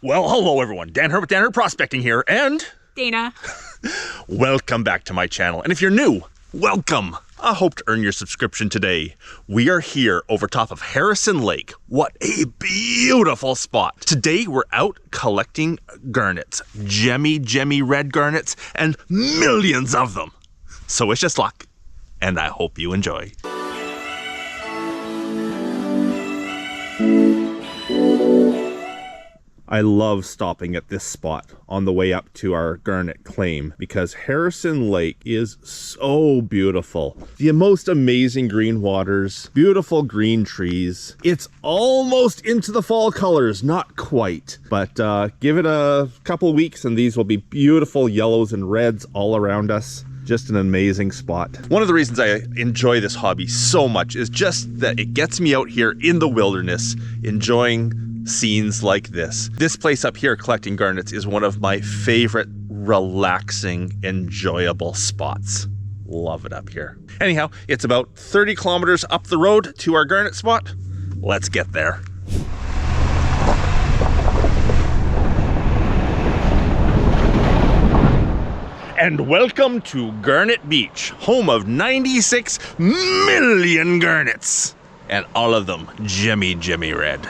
Well, hello everyone. Dan Hurd with Dan Hurd Prospecting here, and Dana. welcome back to my channel. And if you're new, welcome. I hope to earn your subscription today. We are here over top of Harrison Lake. What a beautiful spot. Today we're out collecting garnets, gemmy red garnets, and millions of them. So wish us luck, and I hope you enjoy. I love stopping at this spot on the way up to our garnet claim because Harrison Lake is so beautiful. The most amazing green waters, beautiful green trees. It's almost into the fall colors, not quite, but give it a couple weeks and these will be beautiful yellows and reds all around us. Just an amazing spot. One of the reasons I enjoy this hobby so much is just that it gets me out here in the wilderness, enjoying scenes like this. This place up here collecting garnets is one of my favorite relaxing, enjoyable spots. Love it up here. Anyhow, it's about 30 kilometers up the road to our garnet spot. Let's get there. And welcome to Garnet Beach, home of 96 million garnets, and all of them gemmy red.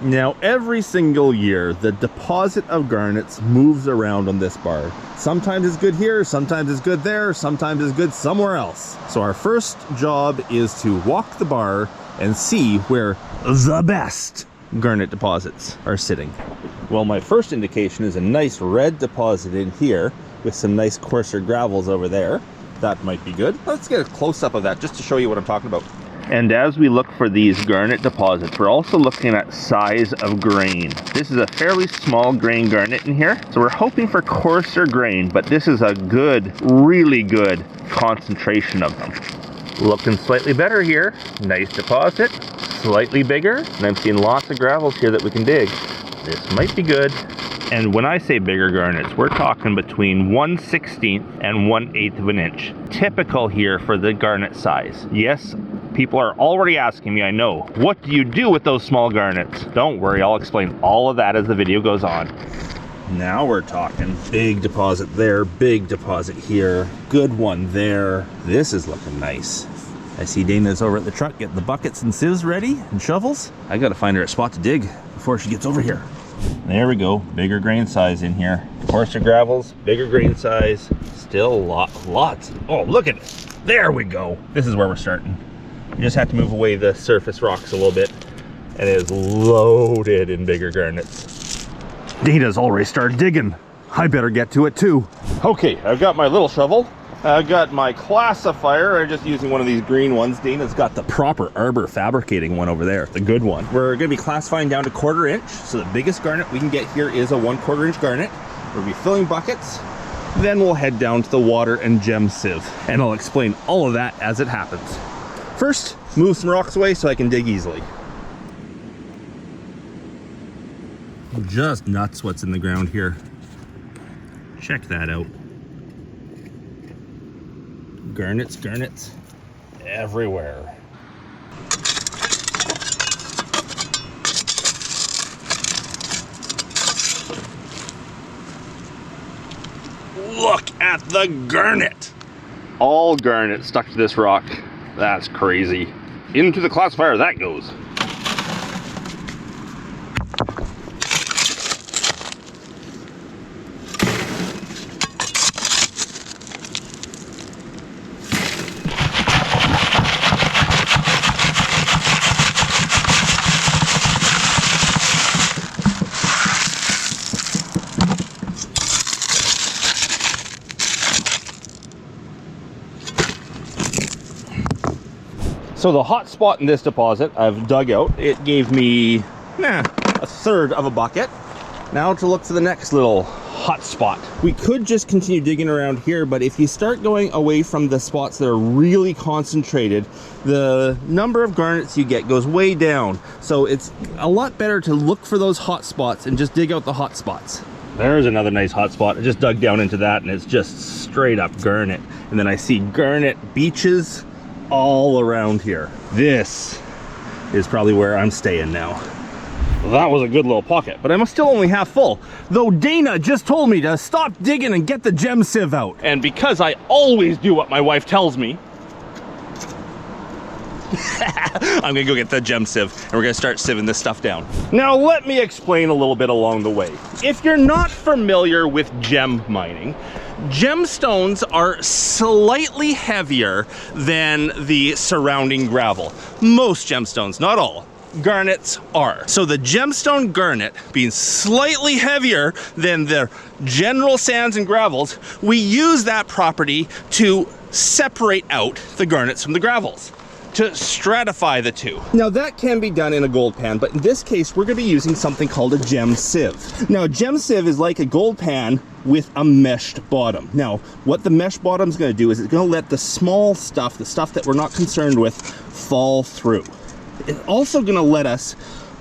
Now, every single year, the deposit of garnets moves around on this bar. Sometimes it's good here, sometimes it's good there, sometimes it's good somewhere else. So our first job is to walk the bar and see where the best garnet deposits are sitting. Well, my first indication is a nice red deposit in here with some nice coarser gravels over there. That might be good. Let's get a close-up of that just to show you what I'm talking about. And as we look for these garnet deposits, we're also looking at size of grain. This is a fairly small grain garnet in here, so we're hoping for coarser grain, but this is a good, really good concentration of them. Looking slightly better here. Nice deposit, slightly bigger, and I'm seeing lots of gravels here that we can dig. This might be good. And when I say bigger garnets, we're talking between 1/16 and 1/8 of an inch. Typical here for the garnet size. Yes, people are already asking me, I know, what do you do with those small garnets? Don't worry, I'll explain all of that as the video goes on. Now we're talking big deposit there, big deposit here, good one there. This is looking nice. I see Dana's over at the truck getting the buckets and sieves ready and shovels. I gotta find her a spot to dig before she gets over here. There we go, bigger grain size in here. Coarser gravels, bigger grain size, still lots. Oh, look at it. There we go. This is where we're starting. You just have to move away the surface rocks a little bit, and it is loaded in bigger garnets. Dana's already started digging. I better get to it too. Okay, I've got my little shovel. I've got my classifier. I'm just using one of these green ones. Dana's got the proper arbor fabricating one over there, the good one. We're gonna be classifying down to 1/4 inch. So the biggest garnet we can get here is a 1/4 inch garnet. We'll be filling buckets. Then we'll head down to the water and GemSiiv. And I'll explain all of that as it happens. First, move some rocks away so I can dig easily. Just nuts what's in the ground here. Check that out. Garnets everywhere. Look at the garnet. All garnet stuck to this rock. That's crazy. Into the classifier that goes. So the hot spot in this deposit I've dug out. It gave me a 1/3 of a bucket. Now to look for the next little hot spot. We could just continue digging around here, but if you start going away from the spots that are really concentrated, the number of garnets you get goes way down. So it's a lot better to look for those hot spots and just dig out the hot spots. There's another nice hot spot. I just dug down into that and it's just straight up garnet. And then I see garnet beaches all around here. This is probably where I'm staying now. That was a good little pocket, but I'm still only half full. Though Dana just told me to stop digging and get the GemSiiv out. And because I always do what my wife tells me, I'm gonna go get the GemSiiv and we're gonna start sieving this stuff down. Now let me explain a little bit along the way. If you're not familiar with gem mining, gemstones are slightly heavier than the surrounding gravel. Most gemstones, not all. Garnets are. So the gemstone garnet being slightly heavier than the general sands and gravels, we use that property to separate out the garnets from the gravels, to stratify the two. Now that can be done in a gold pan, but in this case we're going to be using something called a GemSiiv. Now a GemSiiv is like a gold pan with a meshed bottom. Now what the mesh bottom is going to do is it's going to let the small stuff, the stuff that we're not concerned with, fall through. It's also going to let us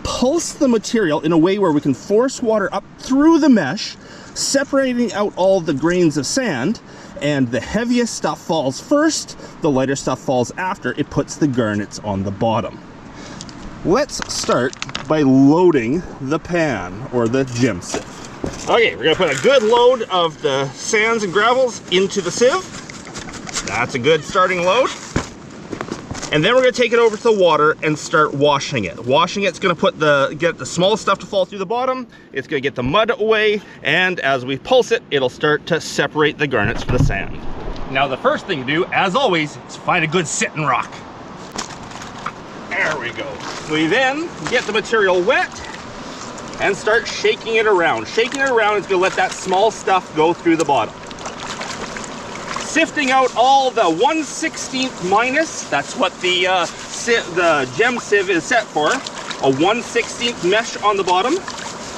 pulse the material in a way where we can force water up through the mesh, separating out all the grains of sand, and the heaviest stuff falls first, the lighter stuff falls after. It puts the garnets on the bottom. Let's start by loading the pan, or the GemSiiv. Okay, we're gonna put a good load of the sands and gravels into the sieve. That's a good starting load. And then we're gonna take it over to the water and start washing it. Washing it's gonna get the small stuff to fall through the bottom. It's gonna get the mud away, and as we pulse it, it'll start to separate the garnets from the sand. Now the first thing to do, as always, is find a good sitting rock. There we go. We then get the material wet and start shaking it around. Shaking it around is gonna let that small stuff go through the bottom. Sifting out all the 1/16 minus, that's what the GemSiiv is set for, a 1/16 mesh on the bottom.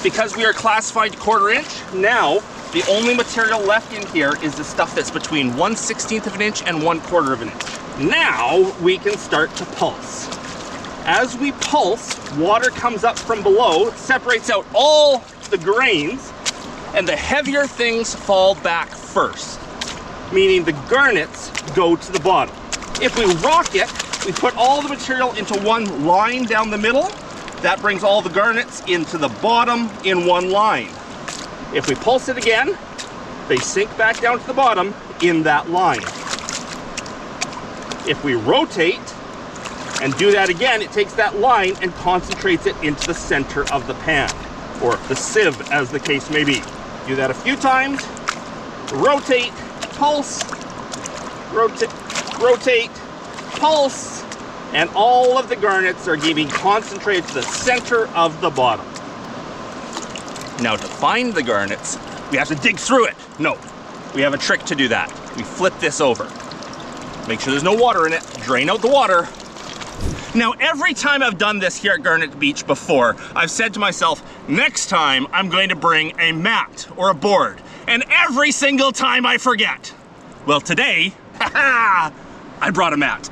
Because we are classified 1/4 inch, now the only material left in here is the stuff that's between 1/16 of an inch and 1/4 of an inch. Now we can start to pulse. As we pulse, water comes up from below, separates out all the grains, and the heavier things fall back first, meaning the garnets go to the bottom. If we rock it, we put all the material into one line down the middle. That brings all the garnets into the bottom in one line. If we pulse it again, they sink back down to the bottom in that line. If we rotate and do that again, it takes that line and concentrates it into the center of the pan, or the sieve as the case may be. Do that a few times, rotate, pulse, rotate, pulse, and all of the garnets are being concentrated to the center of the bottom. Now to find the garnets, we have to dig through it. No, we have a trick to do that. We flip this over. Make sure there's no water in it, drain out the water. Now every time I've done this here at Garnet Beach before, I've said to myself, next time I'm going to bring a mat or a board. And every single time I forget. Well today, I brought a mat.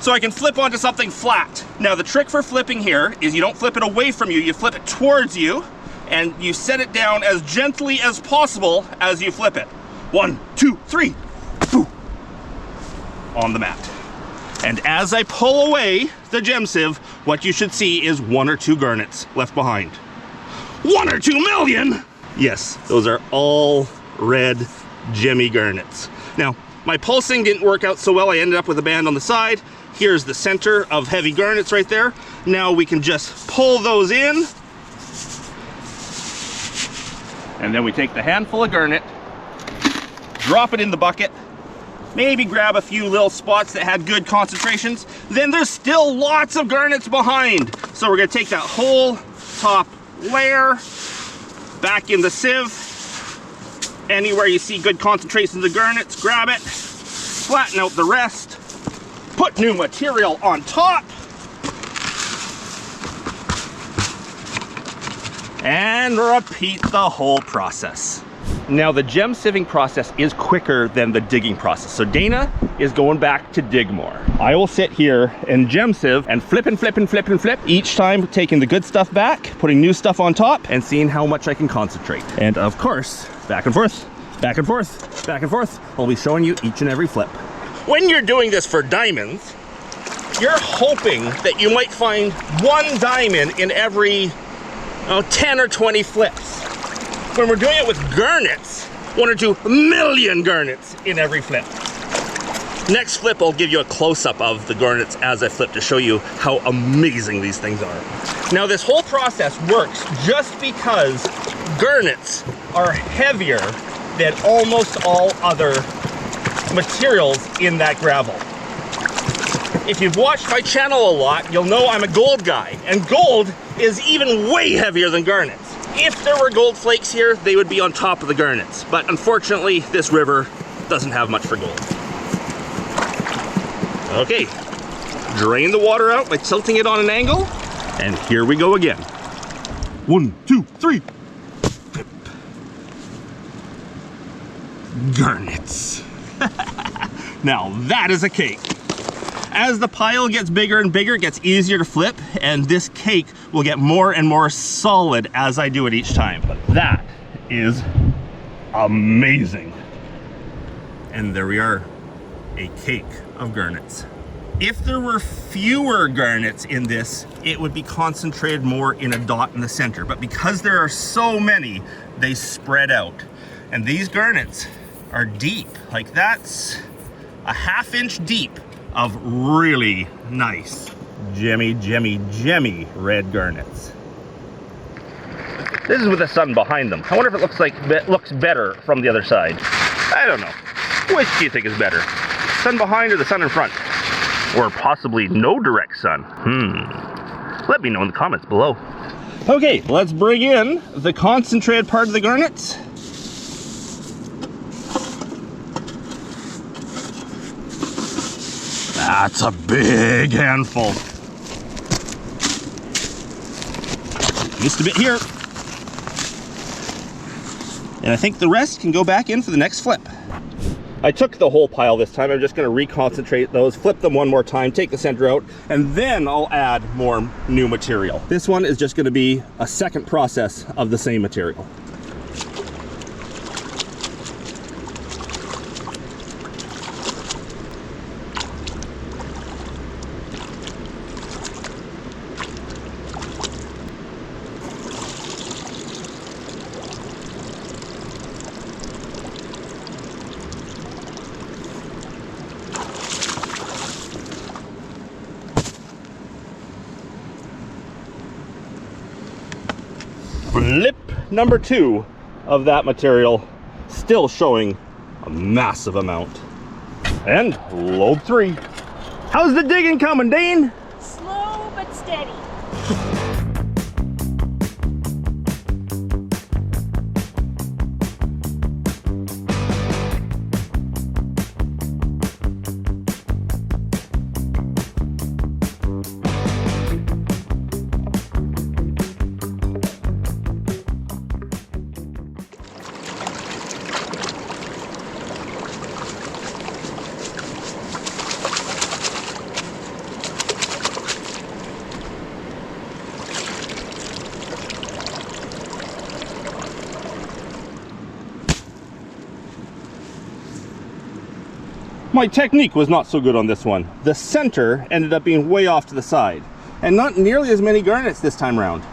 So I can flip onto something flat. Now the trick for flipping here is you don't flip it away from you, you flip it towards you, and you set it down as gently as possible as you flip it. 1, 2, 3, boo, on the mat. And as I pull away the GemSiiv, what you should see is 1 or 2 garnets left behind. 1 or 2 million? Yes, those are all red gemmy garnets. Now, my pulsing didn't work out so well. I ended up with a band on the side. Here's the center of heavy garnets right there. Now we can just pull those in. And then we take the handful of garnet, drop it in the bucket, maybe grab a few little spots that had good concentrations. Then there's still lots of garnets behind. So we're gonna take that whole top layer back in the sieve. Anywhere you see good concentrations of garnets, grab it, flatten out the rest, put new material on top, and repeat the whole process. Now the GemSiiving process is quicker than the digging process. So Dana is going back to dig more. I will sit here and GemSiiv and flip and flip and flip and flip, each time taking the good stuff back, putting new stuff on top, and seeing how much I can concentrate. And of course, back and forth, back and forth, back and forth. I'll be showing you each and every flip. When you're doing this for diamonds, you're hoping that you might find 1 diamond in every 10 or 20 flips. When we're doing it with garnets, 1 or 2 million garnets in every flip. Next flip, I'll give you a close-up of the garnets as I flip to show you how amazing these things are. Now, this whole process works just because garnets are heavier than almost all other materials in that gravel. If you've watched my channel a lot, you'll know I'm a gold guy, and gold is even way heavier than garnets. If there were gold flakes here, they would be on top of the garnets, but unfortunately, this river doesn't have much for gold. Okay, drain the water out by tilting it on an angle, and here we go again. 1, 2, 3. Garnets. Now that is a cake. As the pile gets bigger and bigger, it gets easier to flip, and this cake will get more and more solid as I do it each time. But that is amazing. And there we are, a cake of garnets. If there were fewer garnets in this, it would be concentrated more in a dot in the center. But because there are so many, they spread out. And these garnets are deep. Like, that's a ½ inch deep of really nice gemmy red garnets. This is with the sun behind them. I wonder if it looks better from the other side. I don't know. Which do you think is better? Sun behind or the sun in front? Or possibly no direct sun? Let me know in the comments below. Okay, let's bring in the concentrated part of the garnets. That's a big handful. Missed a bit here. And I think the rest can go back in for the next flip. I took the whole pile this time. I'm just going to reconcentrate those, flip them one more time, take the center out, and then I'll add more new material. This one is just going to be a second process of the same material. Flip number 2 of that material, still showing a massive amount. And load 3. How's the digging coming, Dane? Slow but steady. My technique was not so good on this one. The center ended up being way off to the side, and not nearly as many garnets this time around.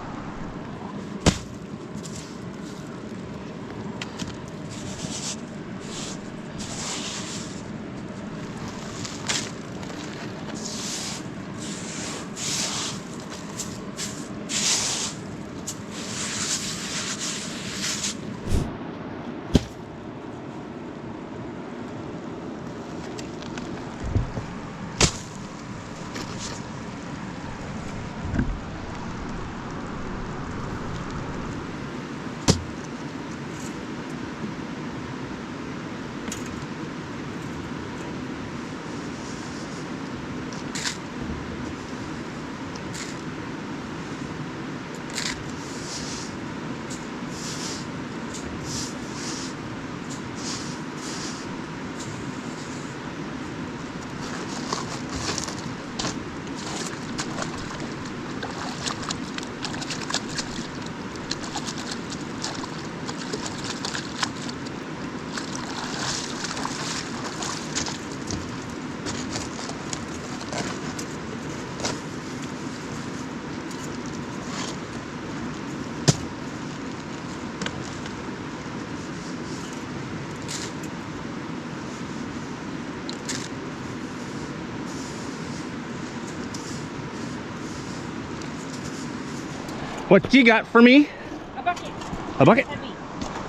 What you got for me? A bucket. A bucket? Heavy.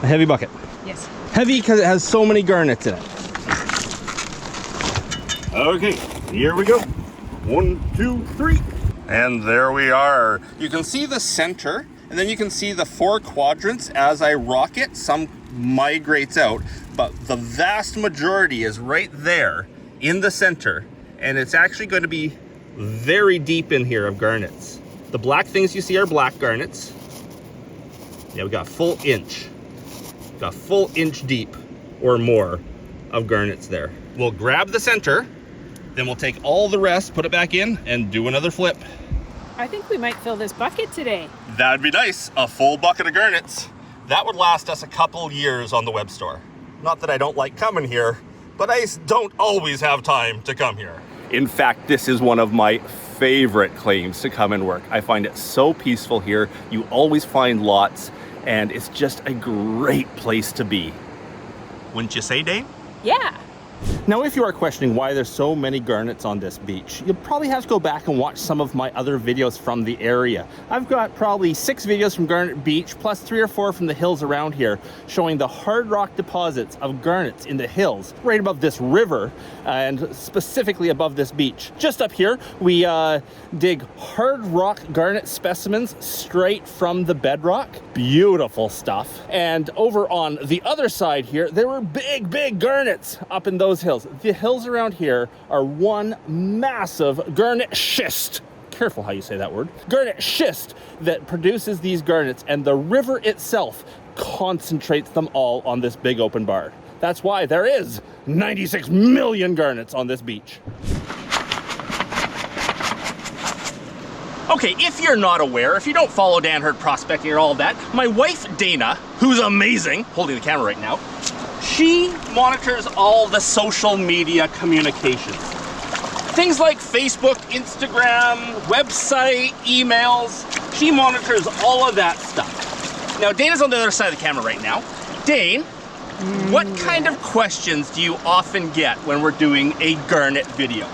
A heavy bucket. Yes. Heavy because it has so many garnets in it. Okay, here we go. 1, 2, 3. And there we are. You can see the center, and then you can see the 4 quadrants as I rock it. Some migrates out, but the vast majority is right there in the center, and it's actually going to be very deep in here of garnets. The black things you see are black garnets. Yeah, we got full inch. Got full inch deep or more of garnets there. We'll grab the center, then we'll take all the rest, put it back in, and do another flip. I think we might fill this bucket today. That'd be nice, a full bucket of garnets. That would last us a couple years on the web store. Not that I don't like coming here, but I don't always have time to come here. In fact, this is one of my favorite claims to come and work. I find it so peaceful here. You always find lots, and it's just a great place to be. Wouldn't you say, Dane? Yeah. Now, if you are questioning why there's so many garnets on this beach, you'll probably have to go back and watch some of my other videos from the area. I've got probably 6 videos from Garnet Beach, plus 3 or 4 from the hills around here, showing the hard rock deposits of garnets in the hills, right above this river, and specifically above this beach. Just up here, we dig hard rock garnet specimens straight from the bedrock. Beautiful stuff. And over on the other side here, there were big, big garnets up in those hills. The hills around here are one massive garnet schist. Careful how you say that word. Garnet schist that produces these garnets, and the river itself concentrates them all on this big open bar. That's why there is 96 million garnets on this beach. Okay, if you're not aware, if you don't follow Dan Hurd Prospecting or all of that, my wife Dana, who's amazing, holding the camera right now, she monitors all the social media communications. Things like Facebook, Instagram, website, emails. She monitors all of that stuff. Now, Dana's on the other side of the camera right now. Dane, what kind of questions do you often get when we're doing a garnet video?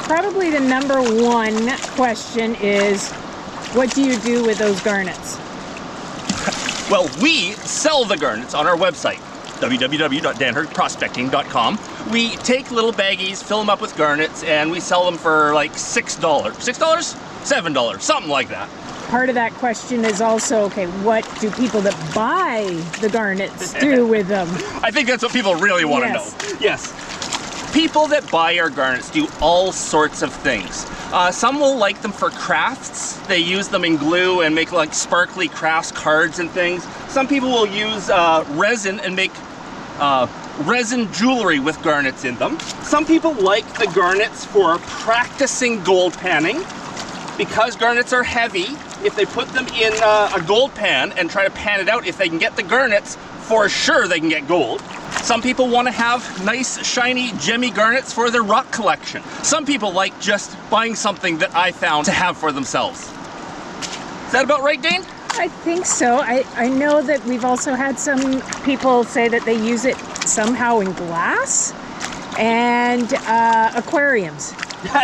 Probably the number 1 question is, what do you do with those garnets? Well, we sell the garnets on our website, www.danhurdprospecting.com. We take little baggies, fill them up with garnets, and we sell them for like $6. $6? $7, something like that. Part of that question is also, okay, what do people that buy the garnets do with them? I think that's what people really want to know. Yes. People that buy our garnets do all sorts of things. Some will like them for crafts. They use them in glue and make like sparkly crafts, cards and things. Some people will use resin and make resin jewelry with garnets in them. Some people like the garnets for practicing gold panning. Because garnets are heavy, if they put them in a gold pan and try to pan it out, if they can get the garnets, for sure they can get gold. Some people want to have nice, shiny, gemmy garnets for their rock collection. Some people like just buying something that I found to have for themselves. Is that about right, Dane? I think so. I know that we've also had some people say that they use it somehow in glass and aquariums.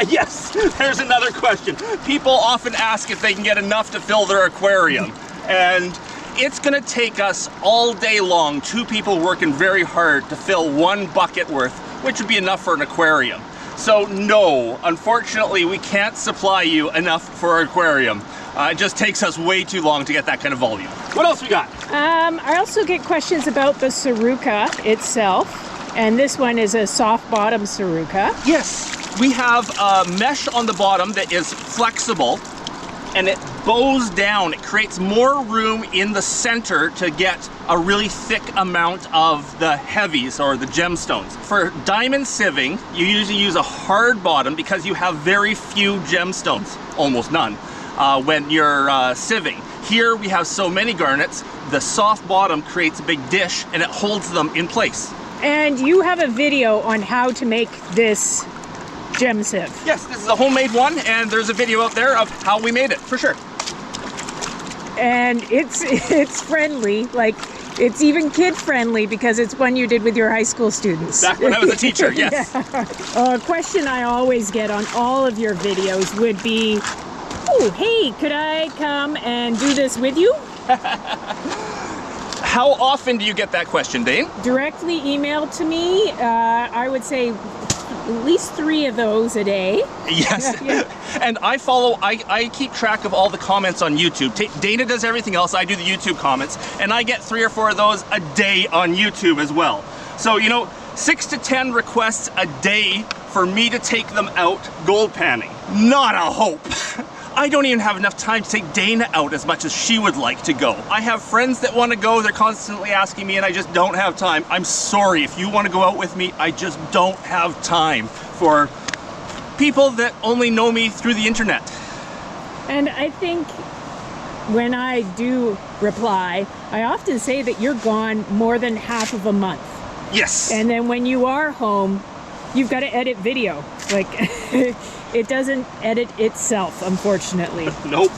Yes, there's another question. People often ask if they can get enough to fill their aquarium. And it's gonna take us all day long, 2 people working very hard to fill 1 bucket worth, which would be enough for an aquarium. So no, unfortunately, we can't supply you enough for an aquarium. It just takes us way too long to get that kind of volume. What else we got? I also get questions about the Saruka itself. And this one is a soft bottom Saruka. Yes, we have a mesh on the bottom that is flexible and it bows down. It creates more room in the center to get a really thick amount of the heavies or the gemstones. For diamond sieving, you usually use a hard bottom because you have very few gemstones, almost none, when you're sieving. Here we have so many garnets, the soft bottom creates a big dish and it holds them in place. And you have a video on how to make this GemSiiv. Yes, this is a homemade one, and there's a video out there of how we made it, for sure. And it's friendly, like it's even kid friendly because it's one you did with your high school students. Back when I was a teacher, yes. Yeah. A question I always get on all of your videos would be, Oh, hey, could I come and do this with you? How often do you get that question, Dane? Directly email to me. I would say at least 3 of those a day. Yes. Yeah. And I keep track of all the comments on YouTube. Dana does everything else. I do the YouTube comments. And I get 3 or 4 of those a day on YouTube as well. So, you know, 6 to 10 requests a day for me to take them out gold panning. Not a hope. I don't even have enough time to take Dana out as much as she would like to go. I have friends that want to go, they're constantly asking me, and I just don't have time. I'm sorry, if you want to go out with me, I just don't have time for people that only know me through the internet. And I think when I do reply, I often say that you're gone more than half of a month. Yes. And then when you are home, you've got to edit video. Like, it doesn't edit itself, unfortunately. Nope.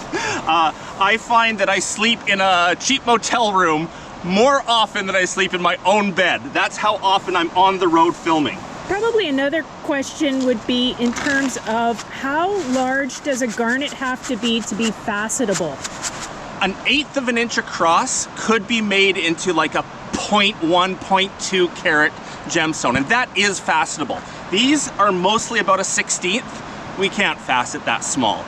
I find that I sleep in a cheap motel room more often than I sleep in my own bed. That's how often I'm on the road filming. Probably another question would be in terms of how large does a garnet have to be facetable? An 1/8 of an inch across could be made into like a 0.1, 0.2 carat gemstone, and that is facetable. These are mostly about a 1/16. We can't facet that small.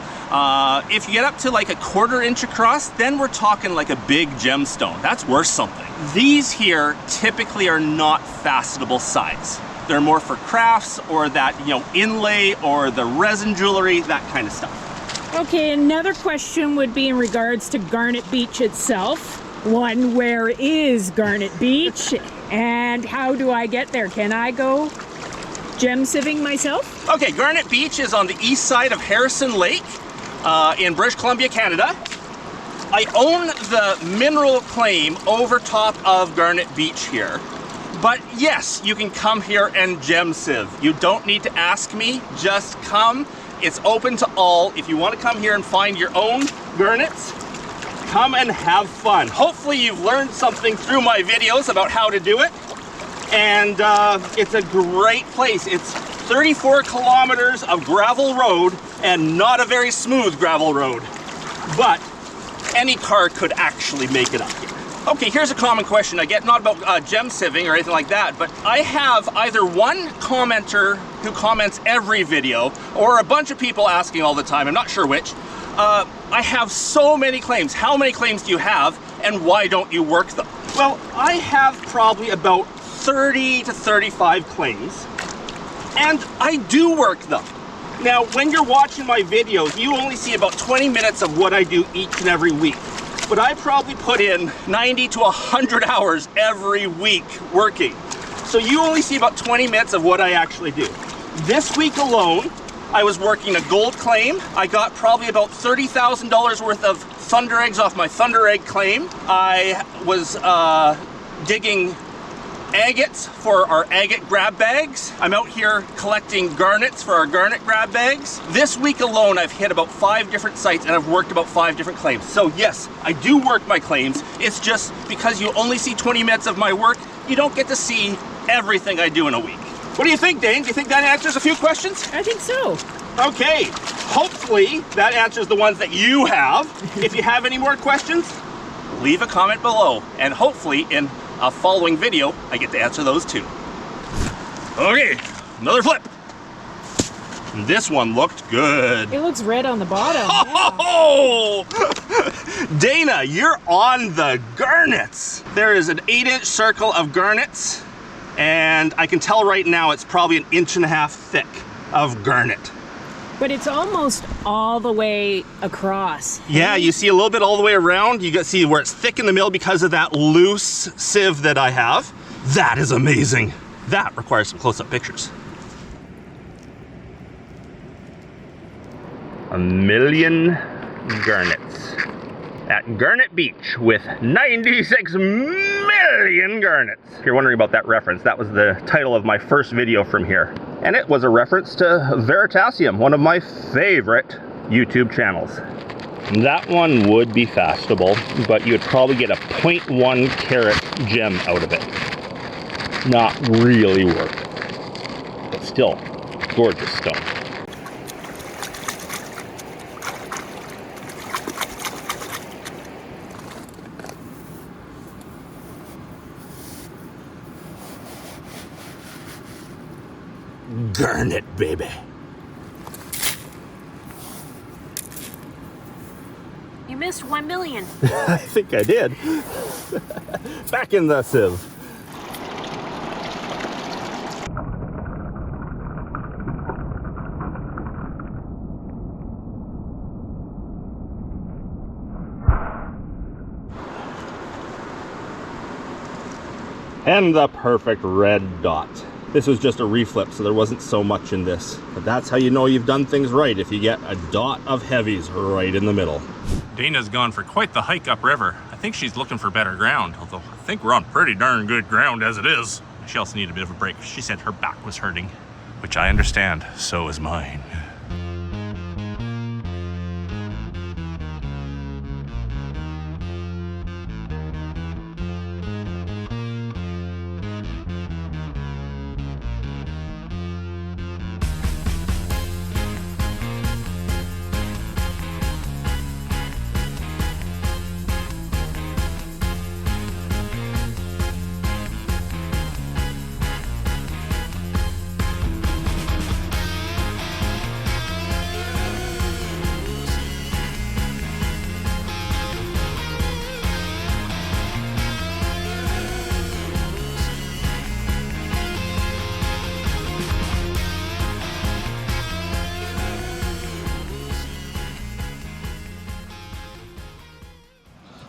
If you get up to like a 1/4 inch across, then we're talking like a big gemstone. That's worth something. These here typically are not facetable size. They're more for crafts or that, you know, inlay or the resin jewelry, that kind of stuff. Okay, another question would be in regards to Garnet Beach itself. One, where is Garnet Beach? And how do I get there? Can I go GemSiiving myself? Okay, Garnet Beach is on the east side of Harrison Lake in British Columbia, Canada. I own the mineral claim over top of Garnet Beach here. But yes, you can come here and GemSiiv. You don't need to ask me, just come. It's open to all. If you want to come here and find your own garnets, come and have fun. Hopefully you've learned something through my videos about how to do it. And it's a great place. It's 34 kilometers of gravel road and not a very smooth gravel road. But any car could actually make it up here. Okay, here's a common question I get, not about GemSiiving or anything like that, but I have either one commenter who comments every video or a bunch of people asking all the time, I'm not sure which. I have so many claims. How many claims do you have and why don't you work them? Well, I have probably about 30 to 35 claims and I do work them. Now, when you're watching my videos, you only see about 20 minutes of what I do each and every week. But I probably put in 90 to 100 hours every week working. So you only see about 20 minutes of what I actually do. This week alone, I was working a gold claim. I got probably about $30,000 worth of thunder eggs off my thunder egg claim. I was digging agates for our agate grab bags. I'm out here collecting garnets for our garnet grab bags. This week alone, I've hit about 5 different sites and I've worked about 5 different claims. So yes, I do work my claims. It's just because you only see 20 minutes of my work, you don't get to see everything I do in a week. What do you think, Dane? Do you think that answers a few questions? I think so. Okay, hopefully that answers the ones that you have. If you have any more questions, leave a comment below and hopefully in a following video, I get to answer those too. Okay, another flip. This one looked good. It looks red on the bottom. Oh! Dana, you're on the garnets. There is an 8-inch circle of garnets, and I can tell right now it's probably 1.5 inches thick of garnet. But it's almost all the way across. Yeah, you see a little bit all the way around. You can see where it's thick in the middle because of that loose sieve that I have. That is amazing. That requires some close-up pictures. 1,000,000 garnets at Garnet Beach with 96 million garnets. If you're wondering about that reference, that was the title of my first video from here. And it was a reference to Veritasium, one of my favorite YouTube channels. That one would be fastable, but you would probably get a 0.1 carat gem out of it. Not really worth it, but still, gorgeous stone. baby. You missed 1 million. I think I did. Back in the sieve. And the perfect red dot. This was just a reflip, so there wasn't so much in this. But that's how you know you've done things right, if you get a dot of heavies right in the middle. Dana's gone for quite the hike upriver. I think she's looking for better ground, although I think we're on pretty darn good ground as it is. She also needed a bit of a break. She said her back was hurting, which I understand. So is mine.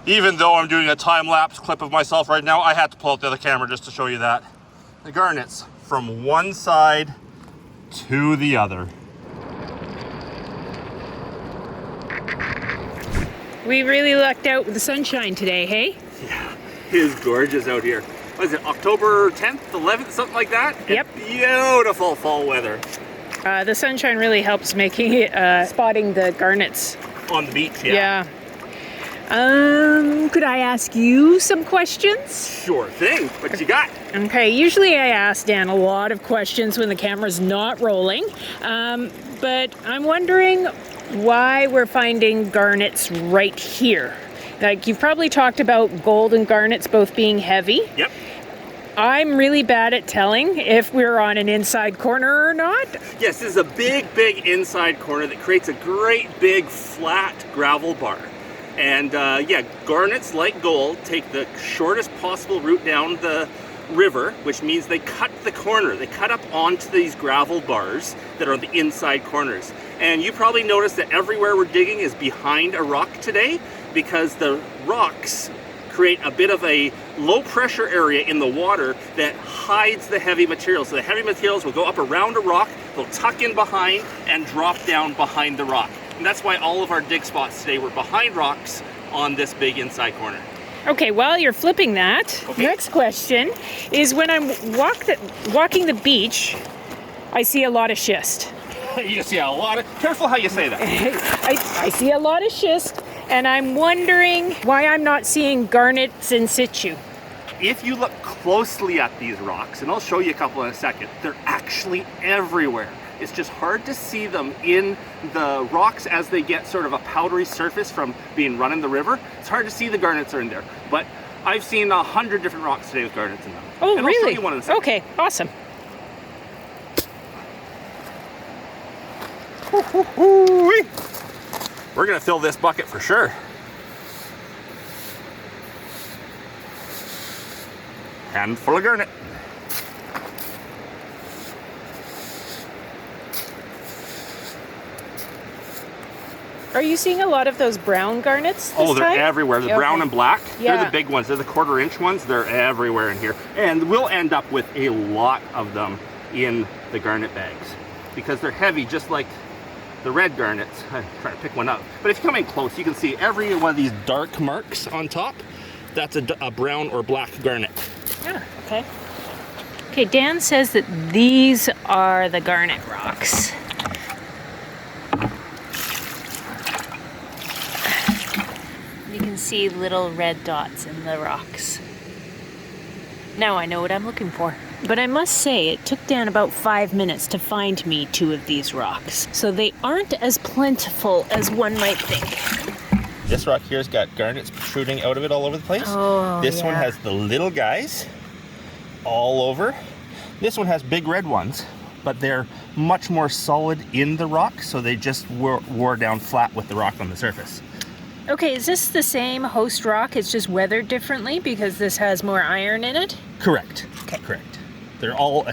Even though I'm doing a time-lapse clip of myself right now, I had to pull out the other camera just to show you that. The garnets from one side to the other. We really lucked out with the sunshine today, hey? Yeah, it is gorgeous out here. What is it, October 10th, 11th, something like that? Yep. And beautiful fall weather. The sunshine really helps making it, spotting the garnets. On the beach, Yeah. Could I ask you some questions? Sure thing. What you got? Okay, usually I ask Dan a lot of questions when the camera's not rolling, but I'm wondering why we're finding garnets right here. Like, you've probably talked about gold and garnets both being heavy. Yep. I'm really bad at telling if we're on an inside corner or not. Yes, this is a big, big inside corner that creates a great big flat gravel bar. And yeah, garnets, like gold, take the shortest possible route down the river, which means they cut the corner. They cut up onto these gravel bars that are on the inside corners. And you probably noticed that everywhere we're digging is behind a rock today, because the rocks create a bit of a low pressure area in the water that hides the heavy materials. So the heavy materials will go up around a rock, they'll tuck in behind and drop down behind the rock. And that's why all of our dig spots today were behind rocks on this big inside corner. Okay, while you're flipping that, Okay. Next question is, when I'm walking the beach, I see a lot of schist. You see a lot of, careful how you say that. I see a lot of schist, and I'm wondering why I'm not seeing garnets in situ. If you look closely at these rocks, and I'll show you a couple in a second, they're actually everywhere. It's just hard to see them in the rocks as they get sort of a powdery surface from being run in the river. It's hard to see the garnets are in there. But I've seen 100 different rocks today with garnets in them. Oh, and really? I'll show you one in a second. Okay, awesome. We're gonna fill this bucket for sure. Handful of garnet. Are you seeing a lot of those brown garnets this Oh, they're time? everywhere. The Okay. brown and black, Yeah. they're the big ones. They're the 1/4 inch ones. They're everywhere in here. And we'll end up with a lot of them in the garnet bags because they're heavy, just like the red garnets. I'm trying to pick one up. But if you come in close, you can see every one of these dark marks on top. That's a brown or black garnet. Yeah, okay. Okay, Dan says that these are the garnet rocks. You can see little red dots in the rocks. Now I know what I'm looking for. But I must say, it took Dan about 5 minutes to find me 2 of these rocks. So they aren't as plentiful as one might think. This rock here's got garnets protruding out of it all over the place. Oh, This one yeah. has the little guys all over. This one has big red ones, but they're much more solid in the rock, so they just wore down flat with the rock on the surface. Okay, is this the same host rock? It's just weathered differently because this has more iron in it? Correct. Okay. Correct. They're all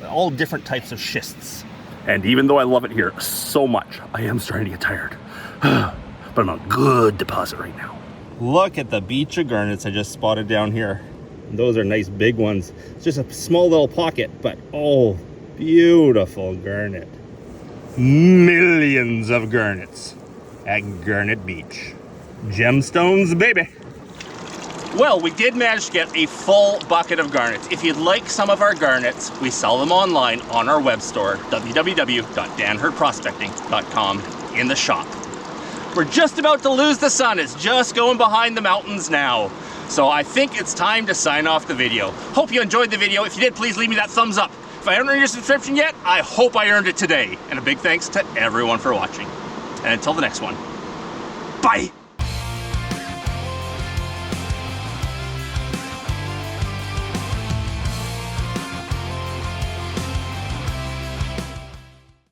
all different types of schists. And even though I love it here so much, I am starting to get tired. But I'm on good deposit right now. Look at the beach of garnets I just spotted down here. Those are nice big ones. It's just a small little pocket, but oh, beautiful garnet. Millions of garnets at Garnet Beach. Gemstones, baby. Well, we did manage to get a full bucket of garnets. If you'd like some of our garnets, we sell them online on our web store, www.danhurdprospecting.com, in the shop. We're just about to lose the sun. It's just going behind the mountains now. So I think it's time to sign off the video. Hope you enjoyed the video. If you did, please leave me that thumbs up. If I haven't earned your subscription yet, I hope I earned it today. And a big thanks to everyone for watching. And until the next one, bye.